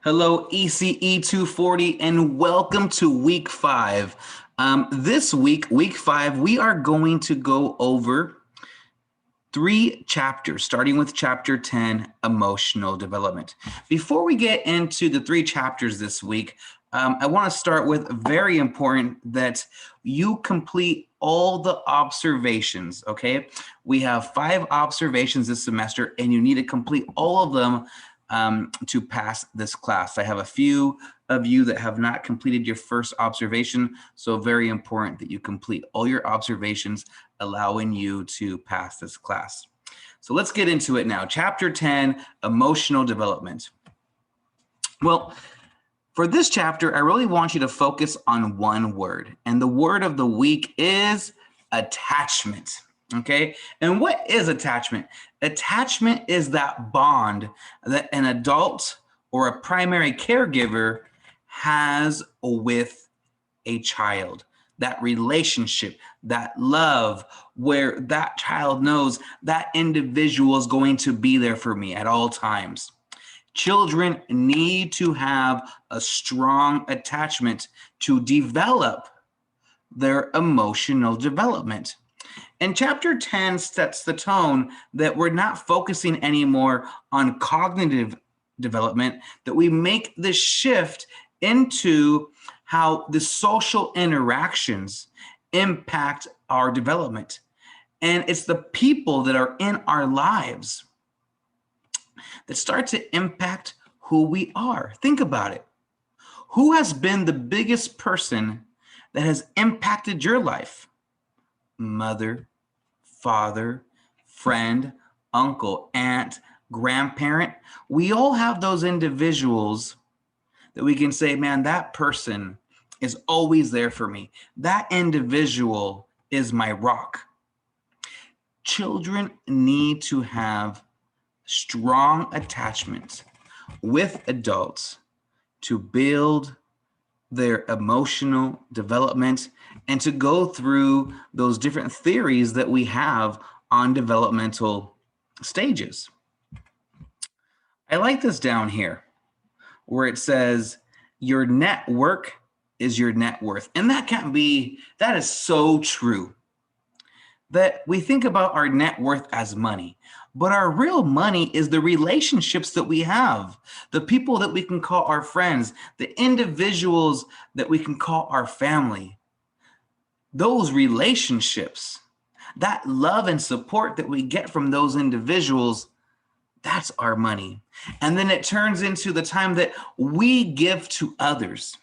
Hello, ECE 240, and welcome to week 5. This week, week 5, we are going to go over 3 chapters, starting with chapter 10, emotional development. Before we get into the 3 chapters this week, I want to start with very important that you complete all the observations, okay? We have 5 observations this semester, and you need to complete all of them to pass this class. I have a few of you that have not completed your first observation, so very important that you complete all your observations, allowing you to pass this class. So let's get into it now. Chapter 10, emotional development. Well, for this chapter, I really want you to focus on one word, and the word of the week is attachment. Okay, and what is attachment? Attachment is that bond that an adult or a primary caregiver has with a child. That relationship, that love, where that child knows that individual is going to be there for me at all times. Children need to have a strong attachment to develop their emotional development. And chapter 10 sets the tone that we're not focusing anymore on cognitive development, that we make the shift into how the social interactions impact our development. And it's the people that are in our lives that start to impact who we are. Think about it. Who has been the biggest person that has impacted your life? Mother, father, friend, uncle, aunt, grandparent. We all have those individuals that we can say, man, that person is always there for me. That individual is my rock. Children need to have strong attachments with adults to build their emotional development and to go through those different theories that we have on developmental stages. I like this down here where it says your network is your net worth. And that is so true. That we think about our net worth as money, but our real money is the relationships that we have, the people that we can call our friends, the individuals that we can call our family. Those relationships, that love and support that we get from those individuals, that's our money. And then it turns into the time that we give to others.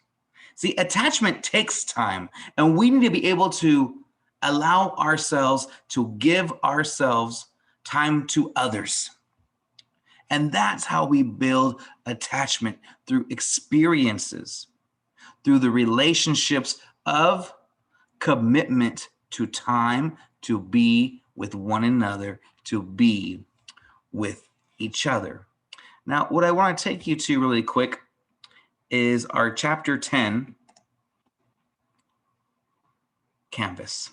See, attachment takes time, and we need to be able to allow ourselves to give ourselves time to others. And that's how we build attachment, through experiences, through the relationships of commitment to time, to be with one another, to be with each other. Now, what I want to take you to really quick is our chapter 10 canvas.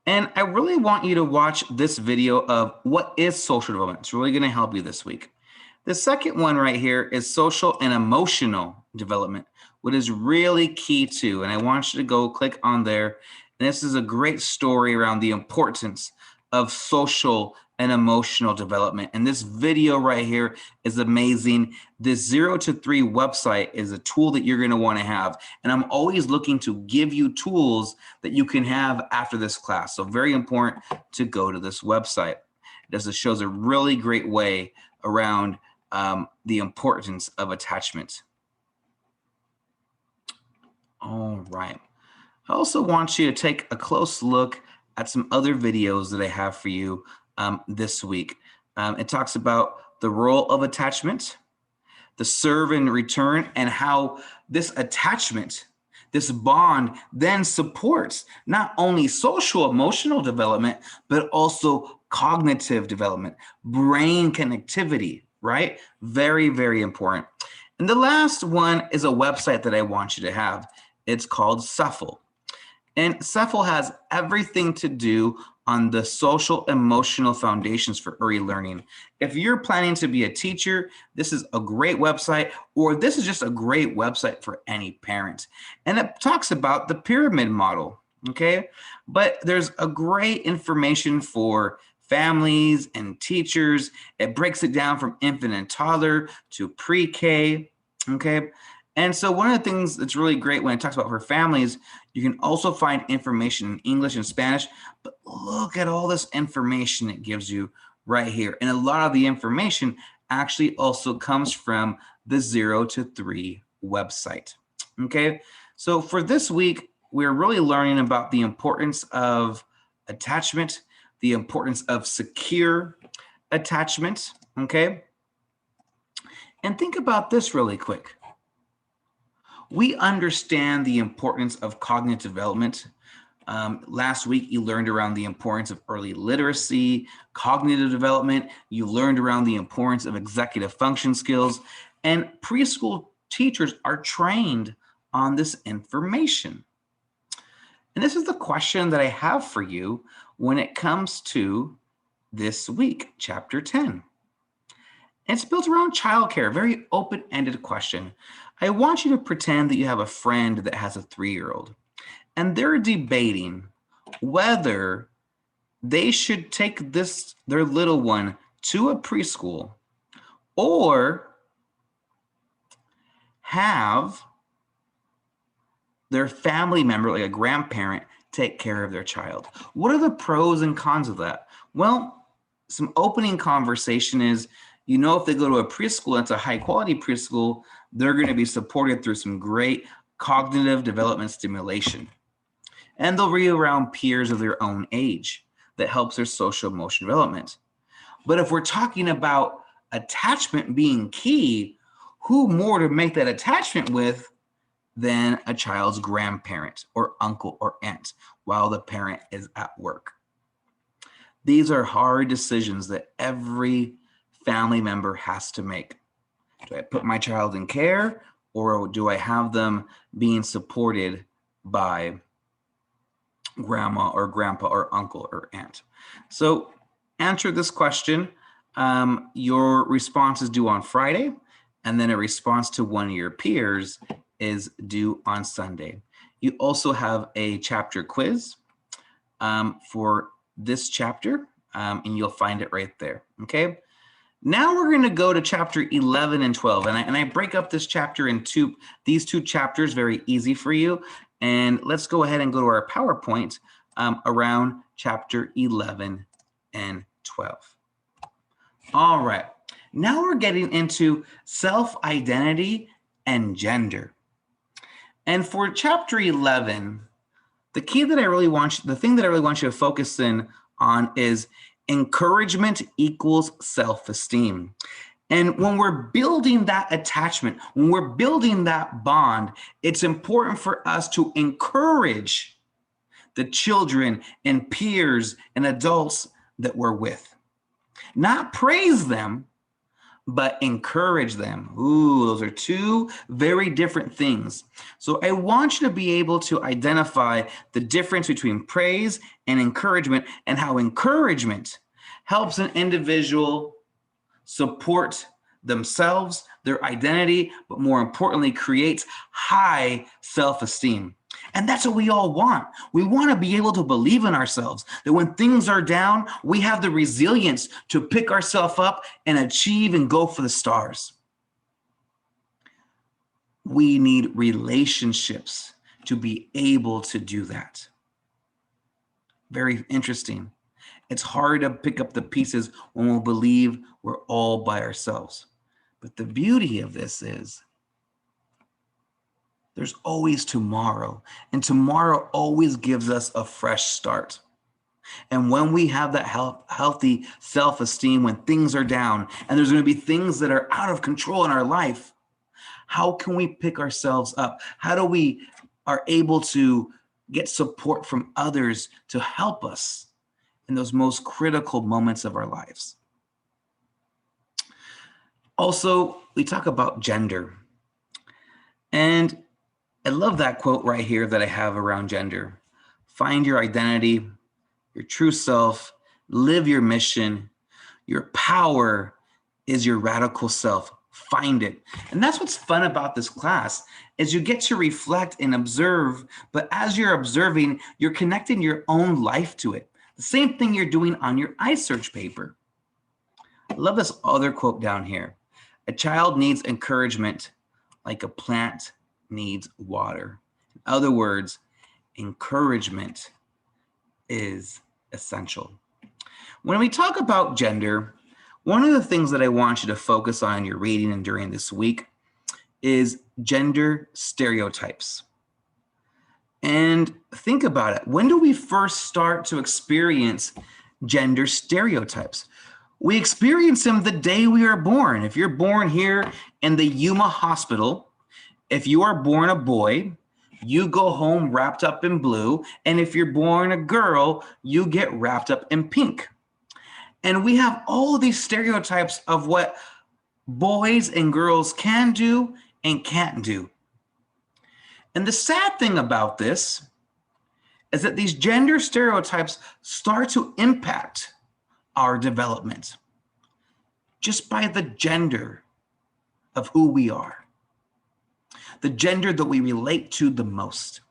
And I really want you to watch this video of what is social development. It's really going to help you this week. The second one right here is social and emotional development, what is really key too. And I want you to go click on there. And this is a great story around the importance of social and emotional development. And this video right here is amazing. This 0 to 3 website is a tool that you're going to want to have. And I'm always looking to give you tools that you can have after this class. So very important to go to this website. It shows a really great way around the importance of attachment. All right. I also want you to take a close look at some other videos that I have for you this week. It talks about the role of attachment, the serve and return, and how this attachment, this bond, then supports not only social emotional development, but also cognitive development, brain connectivity, right? Very, very important. And the last one is a website that I want you to have. It's called Shuffle. And Shuffle has everything to do on the social emotional foundations for early learning. If you're planning to be a teacher, this is a great website, or this is just a great website for any parent. And it talks about the pyramid model, okay? But there's a great information for families and teachers. It breaks it down from infant and toddler to pre-K, okay? And so one of the things that's really great when it talks about for families, you can also find information in English and Spanish, but look at all this information it gives you right here. And a lot of the information actually also comes from the 0 to 3 website. Okay, so for this week, we're really learning about the importance of attachment, the importance of secure attachment. Okay, and think about this really quick. We understand the importance of cognitive development. Last week, you learned around the importance of early literacy, cognitive development. You learned around the importance of executive function skills. And preschool teachers are trained on this information. And this is the question that I have for you when it comes to this week, Chapter 10. It's built around childcare, a very open-ended question. I want you to pretend that you have a friend that has a 3-year-old, and they're debating whether they should take their little one to a preschool or have their family member, like a grandparent, take care of their child. What are the pros and cons of that? Well, some opening conversation is, if they go to a preschool, it's a high quality preschool, they're going to be supported through some great cognitive development stimulation. And they'll be around peers of their own age that helps their social emotional development. But if we're talking about attachment being key, who more to make that attachment with than a child's grandparent or uncle or aunt while the parent is at work? These are hard decisions that every family member has to make. Do I put my child in care, or do I have them being supported by grandma or grandpa or uncle or aunt? So answer this question. Your response is due on Friday, and then a response to one of your peers is due on Sunday. You also have a chapter quiz for this chapter, and you'll find it right there, okay? Now we're going to go to chapter 11 and 12, and I break up this chapter in these two chapters, very easy for you. And let's go ahead and go to our PowerPoint around chapter 11 and 12. All right, now we're getting into self-identity and gender. And for chapter 11, the thing that I really want you to focus in on is encouragement equals self-esteem. And when we're building that attachment, when we're building that bond, it's important for us to encourage the children and peers and adults that we're with. Not praise them, but encourage them. Ooh, those are two very different things. So I want you to be able to identify the difference between praise and encouragement, and how encouragement helps an individual support themselves, their identity, but more importantly, creates high self-esteem. And that's what we all want. We want to be able to believe in ourselves, that when things are down, we have the resilience to pick ourselves up and achieve and go for the stars. We need relationships to be able to do that. Very interesting. It's hard to pick up the pieces when we believe we're all by ourselves. But the beauty of this is there's always tomorrow, and tomorrow always gives us a fresh start. And when we have that healthy self-esteem, when things are down and there's going to be things that are out of control in our life, how can we pick ourselves up? How do we are able to get support from others to help us in those most critical moments of our lives? Also, we talk about gender. And I love that quote right here that I have around gender. Find your identity your true self, live your mission. Your power is your radical self. Find it. And that's what's fun about this class is you get to reflect and observe, but as you're observing, you're connecting your own life to it. The same thing you're doing on your iSearch paper. I love this other quote down here. A child needs encouragement like a plant needs water. In other words, encouragement is essential. When we talk about gender, one of the things that I want you to focus on in your reading and during this week is gender stereotypes. And think about it. When do we first start to experience gender stereotypes? We experience them the day we are born. If you're born here in the Yuma Hospital, if you are born a boy, you go home wrapped up in blue. And if you're born a girl, you get wrapped up in pink. And we have all of these stereotypes of what boys and girls can do and can't do. And the sad thing about this is that these gender stereotypes start to impact our development just by the gender of who we are, the gender that we relate to the most.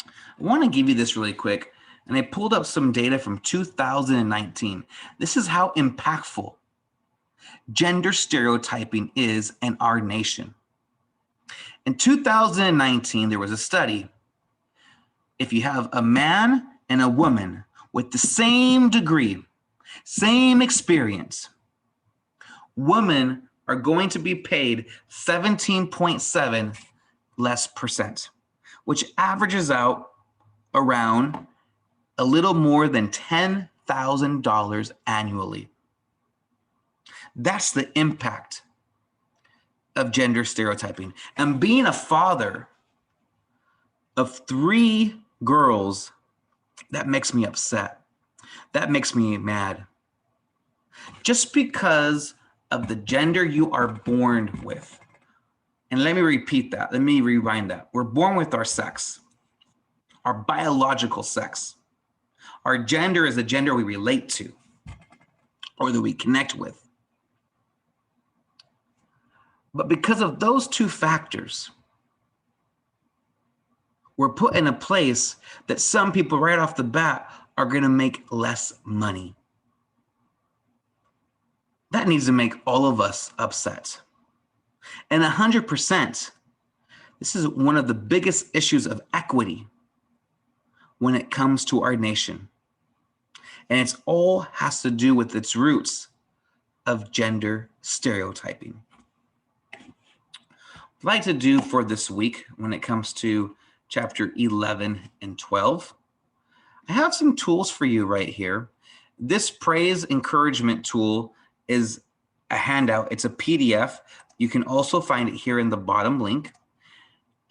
I want to give you this really quick, and I pulled up some data from 2019. This is how impactful gender stereotyping is in our nation. In 2019, there was a study. If you have a man and a woman with the same degree, same experience, women are going to be paid 17.7 less percent, which averages out around a little more than $10,000 annually. That's the impact of gender stereotyping. And being a father of 3 girls, that makes me upset. That makes me mad. Just because of the gender you are born with. And let me repeat that. Let me rewind that. We're born with our sex, our biological sex. Our gender is the gender we relate to or that we connect with. But because of those 2 factors, we're put in a place that some people right off the bat are going to make less money. That needs to make all of us upset. And 100%, this is one of the biggest issues of equity when it comes to our nation. And it's all has to do with its roots of gender stereotyping. What I'd like to do for this week when it comes to chapter 11 and 12, I have some tools for you right here. This praise encouragement tool is a handout. It's a PDF. You can also find it here in the bottom link.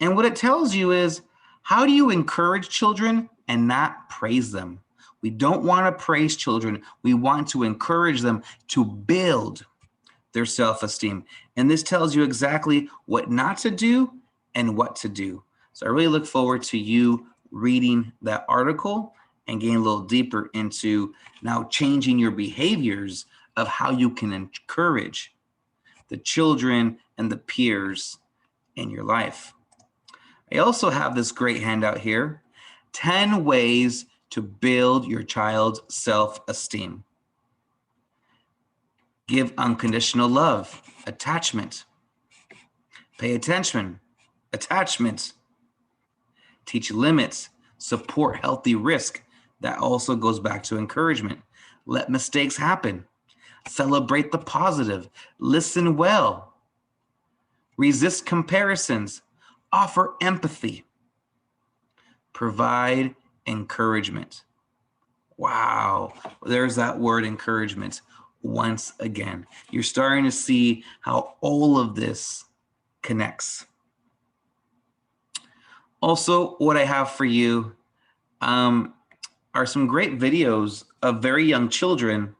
And what it tells you is, how do you encourage children and not praise them? We don't want to praise children. We want to encourage them to build their self-esteem. And this tells you exactly what not to do and what to do. So I really look forward to you reading that article and getting a little deeper into now changing your behaviors of how you can encourage the children and the peers in your life. I also have this great handout here, 10 ways to build your child's self-esteem. Give unconditional love, attachment, pay attention, attachment, teach limits, support healthy risk. That also goes back to encouragement. Let mistakes happen. Celebrate the positive. Listen well. Resist comparisons. Offer empathy. Provide encouragement. Wow, there's that word encouragement once again. You're starting to see how all of this connects. Also, what I have for you are some great videos of very young children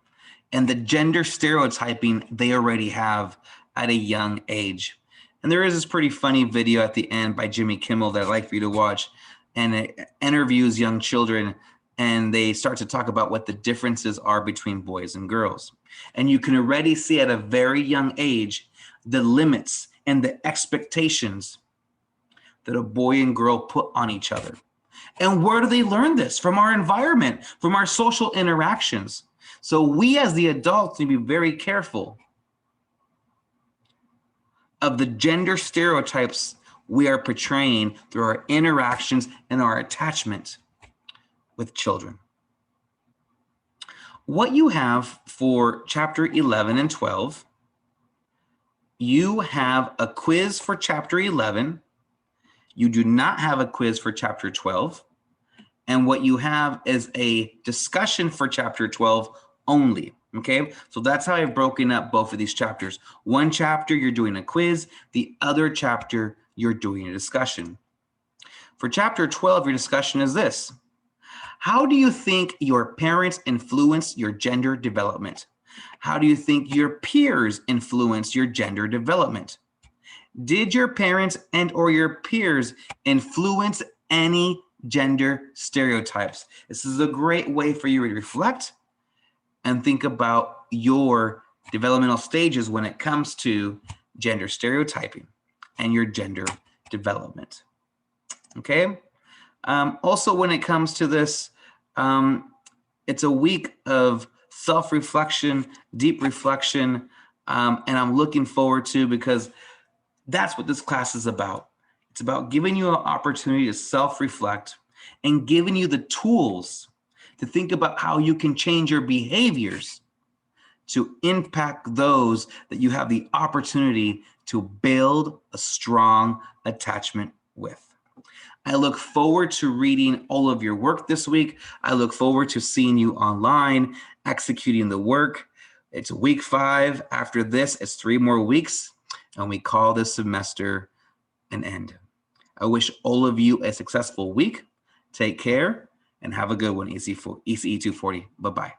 and the gender stereotyping they already have at a young age. And there is this pretty funny video at the end by Jimmy Kimmel that I'd like for you to watch, and it interviews young children and they start to talk about what the differences are between boys and girls. And you can already see at a very young age the limits and the expectations that a boy and girl put on each other. And where do they learn this? From our environment, from our social interactions. So we as the adults need to be very careful of the gender stereotypes we are portraying through our interactions and our attachment with children. What you have for chapter 11 and 12, you have a quiz for chapter 11. You do not have a quiz for chapter 12. And what you have is a discussion for chapter 12 only. Okay, so that's how I've broken up both of these chapters. One chapter, you're doing a quiz. The other chapter, you're doing a discussion. For chapter 12, your discussion is this. How do you think your parents influence your gender development? How do you think your peers influence your gender development? Did your parents and or your peers influence any gender stereotypes? This is a great way for you to reflect and think about your developmental stages when it comes to gender stereotyping and your gender development. Okay. Also, when it comes to this, it's a week of self-reflection, deep reflection, and I'm looking forward to, because that's what this class is about. It's about giving you an opportunity to self-reflect and giving you the tools to think about how you can change your behaviors to impact those that you have the opportunity to build a strong attachment with. I look forward to reading all of your work this week. I look forward to seeing you online, executing the work. It's week 5. After this, it's 3 more weeks, and we call this semester an end. I wish all of you a successful week. Take care and have a good one, ECE240. Bye-bye.